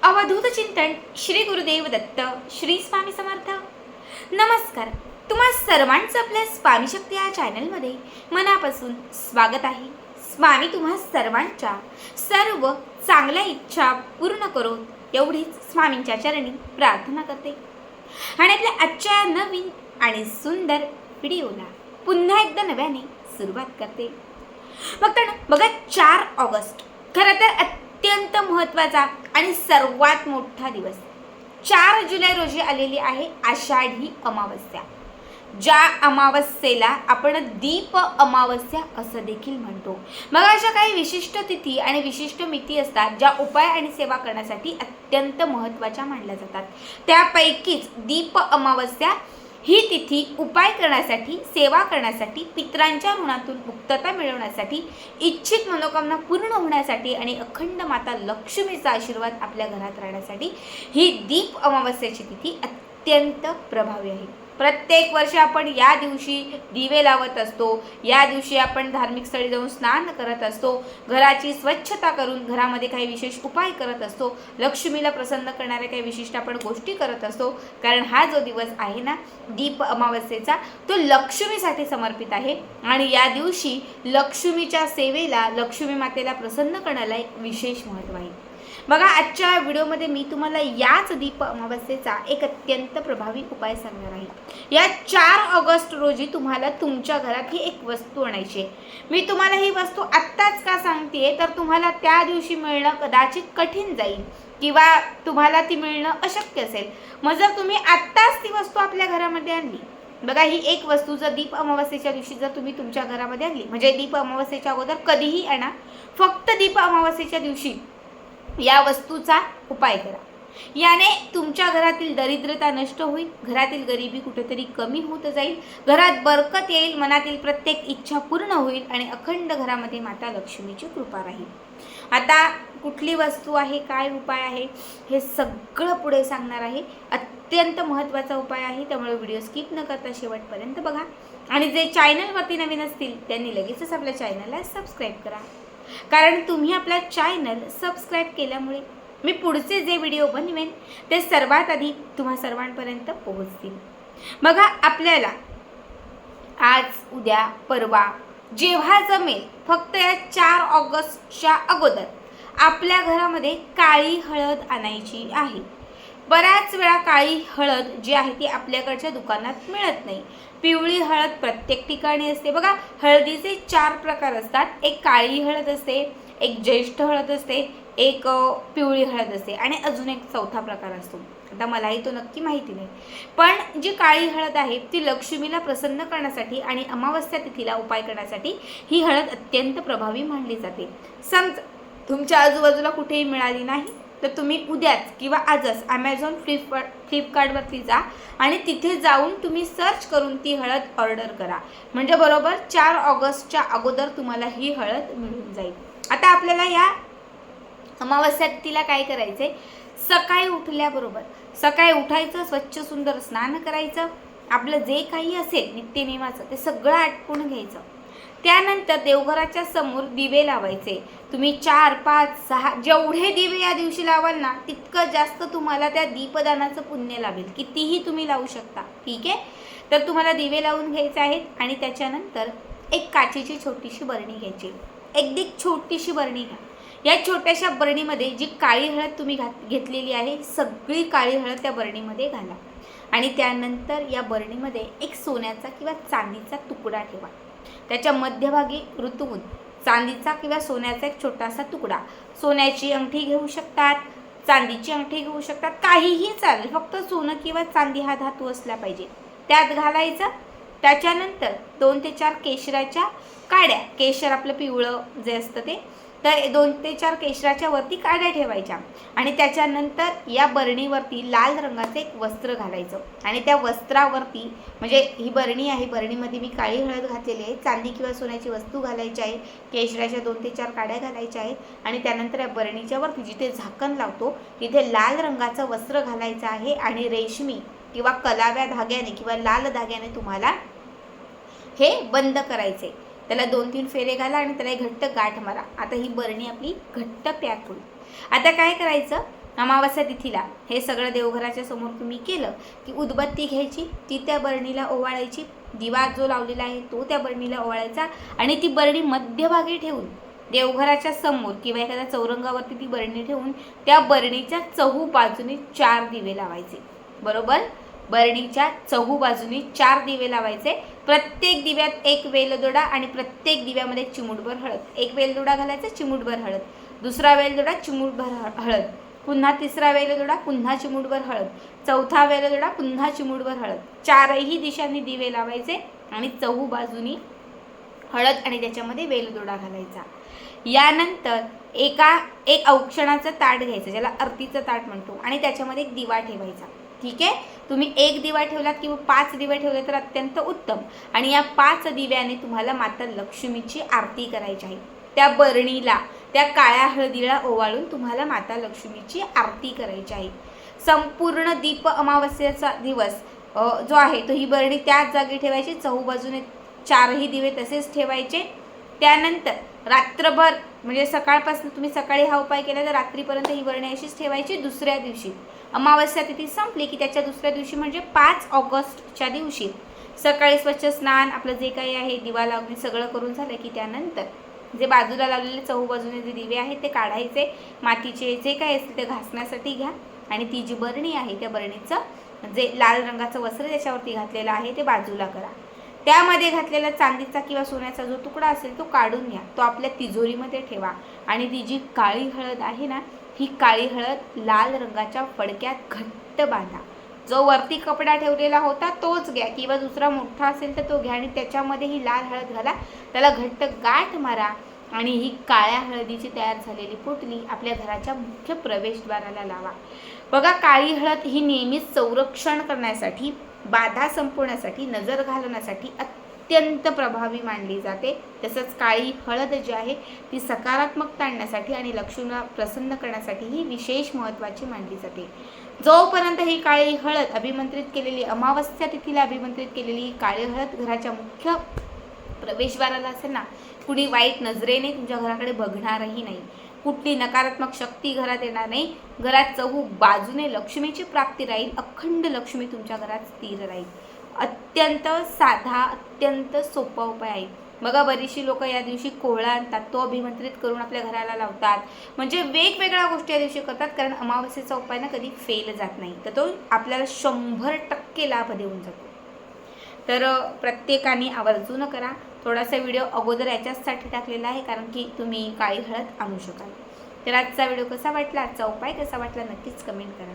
अवधूत चिंतन श्री गुरुदेव दत्त श्री स्वामी समर्थ। नमस्कार, तुम्हा सर्वांचं आपल्या स्वामी शक्ती या चॅनलमध्ये मनापासून स्वागत आहे। स्वामी तुम्हा सर्वांच्या सर्व चांगल्या इच्छा पूर्ण करो एवढीच स्वामींच्या चरणी प्रार्थना करते आणि आपल्या आजच्या नवीन आणि सुंदर व्हिडिओला पुन्हा एकदा नव्याने सुरुवात करते। बघा 4 ऑगस्ट खरं तर अत्यंत महत्त्वाचा आणि सर्वात मोठा दिवस 4 जुलै रोजी आलेली आहे आषाढी अमावस्या। ज्या अमावस्येला आपण दीप अमावस्या असं देखील म्हणतो। मग अशा काही विशिष्ट तिथी आणि विशिष्ट मिती असतात ज्या उपाय आणि सेवा करण्यासाठी अत्यंत महत्त्वाच्या मानल्या जातात। त्यापैकीच दीप अमावस्या ही तिथी उपाय करण्यासाठी, सेवा करण्यासाठी, पितरांच्या ऋणातून मुक्तता मिळवण्यासाठी, इच्छित मनोकामना पूर्ण होण्यासाठी आणि अखंड माता लक्ष्मीचा आशीर्वाद आपल्या घरात राहण्यासाठी ही दीप अमावस्येची तिथी अत्यंत प्रभावी आहे। प्रत्येक वर्षी आपण या दिवशी दिवे लावत असतो, या दिवशी आपण धार्मिक स्थळी जाऊन स्नान करत असतो, घराची स्वच्छता करून घरामध्ये काही विशेष उपाय करत असतो, लक्ष्मीला प्रसन्न करणाऱ्या काही विशिष्ट आपण गोष्टी करत असतो। कारण हा जो दिवस आहे ना दीप अमावस्येचा तो लक्ष्मीसाठी समर्पित आहे आणि या दिवशी लक्ष्मीच्या सेवेला, लक्ष्मी मातेला प्रसन्न करण्याला एक विशेष महत्त्व आहे। बघा आजच्या व्हिडिओमध्ये मी तुम्हाला याच दीप अमावस्येचा एक अत्यंत प्रभावी उपाय सांगणार आहे। या 4 ऑगस्ट रोजी तुम्हाला तुमच्या घरात ही एक वस्तू आणायची आहे। मी तुम्हाला ही वस्तू आत्ताच का सांगतेय तर तुम्हाला त्या दिवशी मिळणं कदाचित कठीण जाईल किंवा तुम्हाला ती मिळणं अशक्य असेल। मग जर तुम्ही आत्ताच ती वस्तू आपल्या घरामध्ये आणली, बघा ही एक वस्तू जर दीप अमावस्येच्या दिवशी जर तुम्ही तुमच्या घरामध्ये आणली, म्हणजे दीप अमावस्येच्या अगोदर कधीही आणा, फक्त दीप अमावस्येच्या दिवशी या वस्तूचा उपाय करा। याने तुमच्या घरातील दरिद्रता नष्ट होईल, घरातील गरिबी कुठेतरी कमी होत जाईल, घरात बरकत येईल, मनातील प्रत्येक इच्छा पूर्ण होईल आणि अखंड घरामध्ये माता लक्ष्मीची कृपा राहील। आता कुठली वस्तू आहे, काय उपाय आहे, हे सगळं पुढे सांगणार आहे। अत्यंत महत्त्वाचा उपाय आहे, त्यामुळे व्हिडिओ स्किप न करता शेवटपर्यंत बघा आणि जे चॅनलवरती नवीन असतील त्यांनी लगेचच आपल्या चॅनलला सबस्क्राईब करा। कारण तुम्ही आपला चॅनल सबस्क्राईब केल्यामुळे मी पुढचे जे व्हिडिओ बनवेन ते सर्वात आधी तुम्हा सर्वांपर्यंत पोहोचतील। बघा आपल्याला आज, उद्या, परवा जेव्हा जमेल फक्त या 4 ऑगस्टच्या अगोदर आपल्या घरामध्ये काळी हळद आणायची आहे। बऱ्याच वेळा काळी हळद जी आहे ती आपल्याकडच्या दुकानात मिळत नाही। पिवळी हळद प्रत्येक ठिकाणी असते। बघा हळदीचे 4 प्रकार असतात, एक काळी हळद असते, एक ज्येष्ठ हळद असते, एक पिवळी हळद असते आणि अजून एक चौथा प्रकार असतो। आता मलाही तो नक्की माहिती नाही, पण जी काळी हळद आहे ती लक्ष्मीला प्रसन्न करण्यासाठी आणि अमावस्या तिथीला उपाय करण्यासाठी ही हळद अत्यंत प्रभावी मानली जाते। समजा तुमच्या आजूबाजूला कुठेही मिळाली नाही तर तुम्ही उद्याच किंवा आजच ॲमेझॉन, फ्लिपकार्टवरती जा आणि तिथे जाऊन तुम्ही सर्च करून ती हळद ऑर्डर करा, म्हणजे बरोबर 4 ऑगस्टच्या अगोदर तुम्हाला ही हळद मिळून जाईल। आता आपल्याला या अमावस्या तिला काय करायचे, सकाळी उठल्याबरोबर सकाळी उठायचं, स्वच्छ सुंदर स्नान करायचं, आपलं जे काही असेल नित्यनेमाचं ते सगळं आटपून घ्यायचं। त्यानंतर देवघराच्या समोर दिवे लावायचे। तुम्ही 4, 5, 6 जेवढे दिवे या दिवशी लावाल ना तितकं जास्त तुम्हाला त्या दीपदानाचं पुण्य लाभेल। कितीही तुम्ही लावू शकता, ठीक आहे। तर तुम्हाला दिवे लावून घ्यायचे आहेत आणि त्याच्यानंतर एक काचेची छोटीशी बरणी घ्यायची, अगदी छोटीशी बरणी घ्या। या छोट्याशा बरणीमध्ये जी काळी हळद तुम्ही घेतलेली आहे सगळी काळी हळद त्या बरणीमध्ये घाला आणि त्यानंतर या बरणीमध्ये एक सोन्याचा किंवा चांदीचा तुकडा ठेवा। त्याच्या मध्यभागी ऋतून चांदीचा किंवा सोन्याचा एक छोटासा तुकडा, सोन्याची अंगठी घेऊ शकतात, चांदीची अंगठी घेऊ शकतात, काहीही चालेल, फक्त सोनं किंवा चांदी हा धातू असला पाहिजे, त्यात घालायचं। त्याच्यानंतर 2 ते 4 केशराच्या काड्या, केशर आपलं पिवळं जे असतं ते, तर 2 ते 4 केशराच्या वरती काड्या ठेवायच्या आणि त्याच्यानंतर या बरणीवरती लाल रंगाचं एक वस्त्र घालायचं आणि त्या वस्त्रावरती, म्हणजे ही बरणी आहे, बरणीमध्ये मी काळी हळद घातलेली आहे, चांदी किंवा सोन्याची वस्तू घालायची आहे, केशराच्या 2 ते 4 काड्या घालायच्या आहेत आणि त्यानंतर या बरणीच्या वरती जिथे झाकण लावतो तिथे लाल रंगाचं वस्त्र घालायचं आहे आणि रेशमी किंवा कलाव्या धाग्याने किंवा लाल धाग्याने तुम्हाला हे बंद करायचे। त्याला 2-3 फेरे घाला आणि त्याला घट्ट गाठ मारा। आता ही बरणी आपली घट्ट पॅक होईल। आता काय करायचं, अमावस्या तिथीला हे सगळं देवघराच्या समोर तुम्ही केलं की उदबत्ती घ्यायची, ती त्या बरणीला ओवाळायची, दिवा जो लावलेला आहे तो त्या बरणीला ओवाळायचा आणि ती बरणी मध्यभागी ठेवून देवघराच्या समोर किंवा एखाद्या चौरंगावरती ती बरणी ठेवून त्या बरणीच्या चहू बाजूने 4 दिवे लावायचे. बरोबर, बरणीच्या चहू बाजूनी 4 दिवे लावायचे. प्रत्येक दिव्यात एक वेलदोडा आणि प्रत्येक दिव्यामध्ये चिमूटभर हळद. एक वेलदोडा घालायचा, चिमूटभर हळद. दुसरा वेलदोडा, चिमूटभर हळद. पुन्हा तिसरा वेलदोडा, पुन्हा चिमूटभर हळद. चौथा वेलदोडा, पुन्हा चिमूटभर हळद. 4ही दिशांनी दिवे लावायचे आणि चहू बाजूनी हळद आणि त्याच्यामध्ये वेलदोडा घालायचा. यानंतर एक औक्षणाचं ताट घ्यायचं, ज्याला आरतीचं ताट म्हणतो, आणि त्याच्यामध्ये एक दिवा ठेवायचा. ठीक आहे, तुम्ही एक दिवा ठेवलात किंवा 5 दिवे ठेवले तर अत्यंत उत्तम. आणि या 5 दिव्याने तुम्हाला माता लक्ष्मीची आरती करायची आहे. त्या बरणीला, त्या काळ्या हळदीला ओवाळून तुम्हाला माता लक्ष्मीची आरती करायची आहे. संपूर्ण दीप अमावस्येचा दिवस जो आहे तो ही बरणी त्याच जागी ठेवायची. चहू बाजूने 4ही दिवे तसेच ठेवायचे. त्यानंतर रात्रभर, म्हणजे सकाळपासून तुम्ही सकाळी हा उपाय केला तर रात्रीपर्यंत ही बरणी अशीच ठेवायची. दुसऱ्या दिवशी अमावस्या तिथी संपली की त्याच्या दुसऱ्या दिवशी म्हणजे 5 ऑगस्टच्या दिवशी सकाळी स्वच्छ स्नान, आपलं जे काही आहे दिवा लावणी सगळं करून झालं की त्यानंतर जे बाजूला लावलेले चहू बाजूने जे दिवे आहेत ते काढायचे. मातीचे जे काही असते ते घासण्यासाठी घ्या आणि ती जी बरणी आहे त्या बरणीचं जे लाल रंगाचं वस्त्र त्याच्यावरती घातलेलं आहे ते बाजूला करा. त्यामध्ये घातलेला चांदीचा किंवा सोन्याचा जो तुकडा असेल तो काढून घ्या, तो आपल्या तिजोरीमध्ये ठेवा. आणि ती जी काळी हळद आहे ना, ही काळी हळद लाल रंगाच्या फडक्यात घट्ट बांधा. जो वरती कपडा ठेवलेला होता तोच घ्या किंवा दुसरा मोठा असेल तर तो घ्या आणि त्याच्यामध्ये ही लाल हळद घाला, त्याला घट्ट गाठ मारा आणि ही काळ्या हळदीची तयार झालेली पोटली आपल्या घराच्या मुख्य प्रवेशद्वाराला लावा. बघा, काळी हळद ही नेहमीच संरक्षण करण्यासाठी, बाधा संपवण्यासाठी, नजर घालवण्यासाठी अत्यंत प्रभावी मानली जाते. तसंच काळी हळद जी आहे ती सकारात्मकता आणण्यासाठी आणि लक्ष्मीला प्रसन्न करण्यासाठी ही विशेष महत्त्वाची मानली जाते. जोपर्यंत ही काळी हळद अभिमंत्रित केलेली, अमावस्या तिथीला अभिमंत्रित केलेली ही काळी हळद घराच्या मुख्य प्रवेशद्वाराला असेल ना, कुणी वाईट नजरेने तुमच्या घराकडे बघणारही नाही, कुठली नकारात्मक शक्ती घरात येणार नाही. घरात चहू बाजूने लक्ष्मीची प्राप्ती राहील, अखंड लक्ष्मी तुमच्या घरात स्थिर राहील. अत्यंत साधा, अत्यंत सोपा उपाय आहे. बघा, बरीचशी लोक या दिवशी कोहळा आणतात, तो अभिमंत्रित करून आपल्या घराला लावतात. म्हणजे वेगवेगळ्या गोष्टी या दिवशी करतात, कारण अमावस्येचा उपाय ना कधी फेल जात नाही, तर तो आपल्याला 100% लाभ देऊन जातो. तर प्रत्येकाने आवर्जून करा. थोडासा व्हिडिओ अगोदर याच्यासाठी टाकलेला आहे कारण की तुम्ही काळी हळद आणू शकाल. तर आजचा व्हिडिओ कसा वाटला, आजचा उपाय कसा वाटला नक्कीच कमेंट करा.